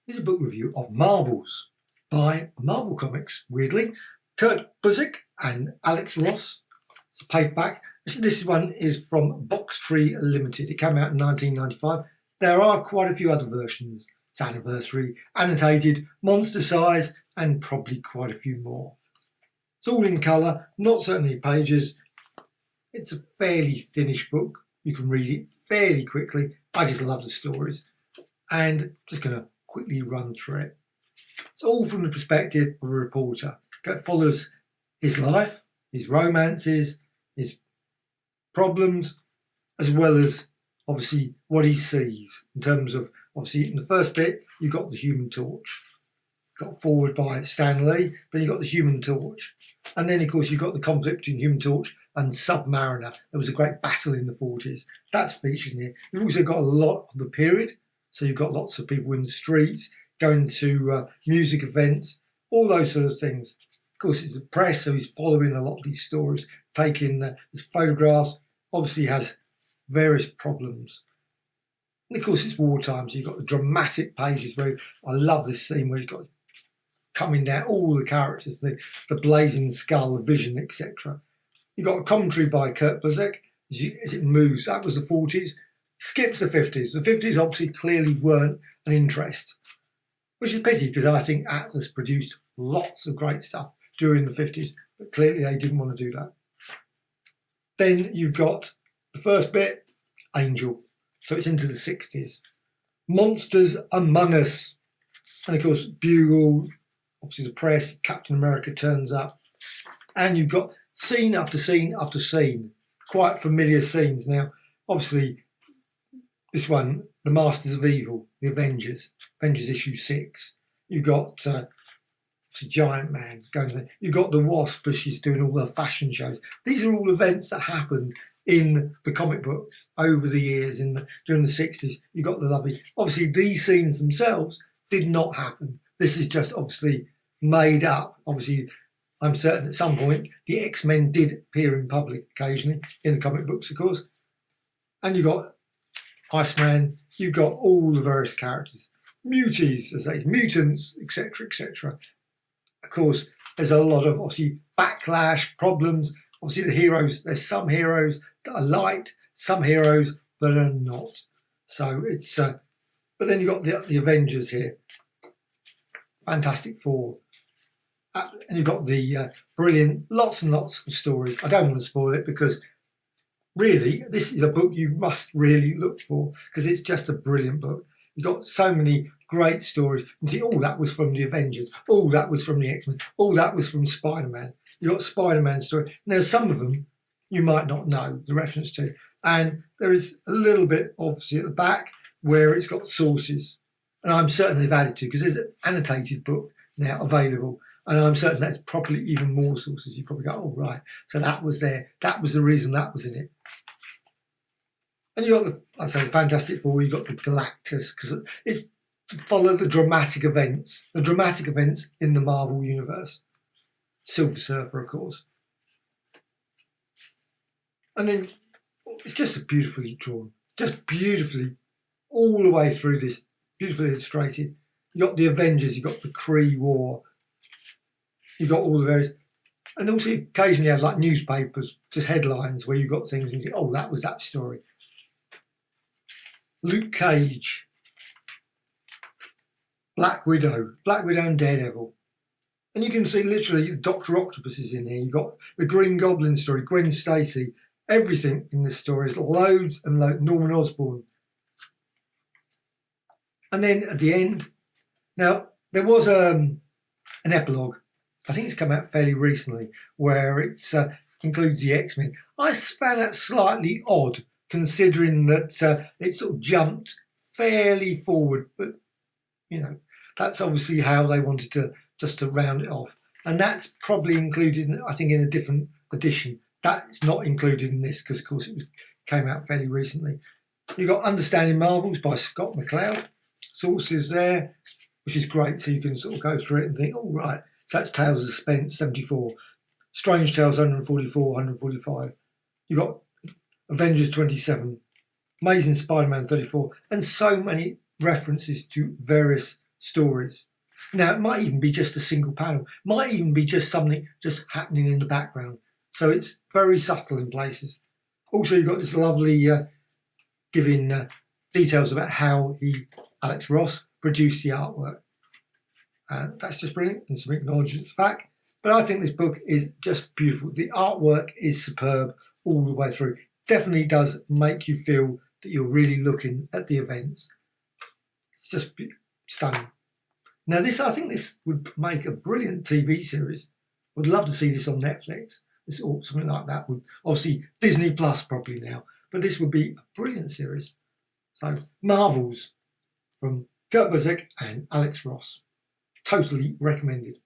Here's a book review of Marvels by Marvel Comics, weirdly. Kurt Busiek and Alex Ross. It's a paperback. This one is from Box Tree Limited. It came out in 1995. There are quite a few other versions. It's Anniversary, Annotated, Monster Size, and probably quite a few more. It's all in colour, not so many pages. It's a fairly thinnish book. You can read it fairly quickly. I just love the stories. And just going to quickly run through it. It's all from the perspective of a reporter. It follows his life, his romances, his problems, as well as obviously what he sees in terms of, obviously in the first bit, you got the Human Torch. Got forward by Stan Lee, but you got the Human Torch. And then, of course, you got the conflict between Human Torch and Submariner. There was a great battle in the 40s. That's featured in here. You've also got a lot of the period. So you've got lots of people in the streets, going to music events, all those sort of things. Of course, it's the press, so he's following a lot of these stories, taking his photographs. Obviously, he has various problems. And of course, it's wartime, so you've got the dramatic pages where I love this scene where he's got coming down all the characters, the blazing skull, the vision, etc. You've got a commentary by Kurt Busiek as it moves. That was the 40s. Skips the 50s. The 50s obviously clearly weren't an interest, which is pity because I think Atlas produced lots of great stuff during the 50s, but clearly they didn't want to do that. Then you've got the first bit, Angel. So it's into the 60s. Monsters Among Us. And of course, Bugle, obviously the press, Captain America turns up. And you've got scene after scene after scene. Quite familiar scenes. Now, obviously, this one, The Masters of Evil, The Avengers issue 6. You've got Giant Man going there. You've got the Wasp as she's doing all her fashion shows. These are all events that happened in the comic books over the years during the 60s. You've got the lovely... Obviously, these scenes themselves did not happen. This is just obviously made up. Obviously, I'm certain at some point the X-Men did appear in public occasionally in the comic books, of course. And you've got Iceman, you've got all the various characters, muties, as they mutants, etc., etc. Of course, there's a lot of obviously backlash, problems. Obviously, the heroes. There's some heroes that are liked, some heroes that are not. So it's. But then you've got the Avengers here, Fantastic Four, and you've got the brilliant, lots and lots of stories. I don't want to spoil it because. Really, this is a book you must really look for because it's just a brilliant book. You've got so many great stories. You see, oh, that was from the Avengers. Oh, that was from the X-Men. Oh, that was from Spider-Man. You've got Spider-Man story. Now, some of them you might not know the reference to. And there is a little bit, obviously, at the back where it's got sources. And I'm certain they've added to because there's an annotated book now available. And I'm certain that's probably even more sources. You probably go, oh, right. So that was there. That was the reason that was in it. And you got the Fantastic Four, you got the Galactus, because it's to follow the dramatic events in the Marvel Universe. Silver Surfer, of course. And then it's just beautifully drawn, just beautifully, all the way through this, beautifully illustrated. You got the Avengers, you got the Kree War, you got all the various, and also occasionally you have like newspapers, just headlines where you got things and you think, oh, that was that story. Luke Cage, Black Widow and Daredevil. And you can see literally Dr. Octopus is in here. You've got the Green Goblin story, Gwen Stacy, everything in this story is loads and loads, Norman Osborn. And then at the end, now there was an epilogue, I think it's come out fairly recently, where it includes the X-Men. I found that slightly odd, considering that it sort of jumped fairly forward, but you know, that's obviously how they wanted to just to round it off. And that's probably included, I think, in a different edition. That's not included in this because, of course, came out fairly recently. You've got Understanding Marvels by Scott McCloud. Sources there, which is great. So you can sort of go through it and think, oh, right. So that's Tales of Suspense, 74. Strange Tales, 144, 145. You've got Avengers 27. Amazing Spider-Man 34. And so many references to various stories. Now, it might even be just a single panel, might even be just something just happening in the background. So it's very subtle in places. Also, you've got this lovely giving details about how Alex Ross, produced the artwork. That's just brilliant, and some acknowledgements back. But I think this book is just beautiful. The artwork is superb all the way through. Definitely does make you feel that you're really looking at the events. It's just stunning. Now, I think this would make a brilliant TV series. Would love to see this on Netflix. Or something like that. Would obviously Disney Plus probably now, but this would be a brilliant series. So Marvels from Kurt Busiek and Alex Ross. Totally recommended.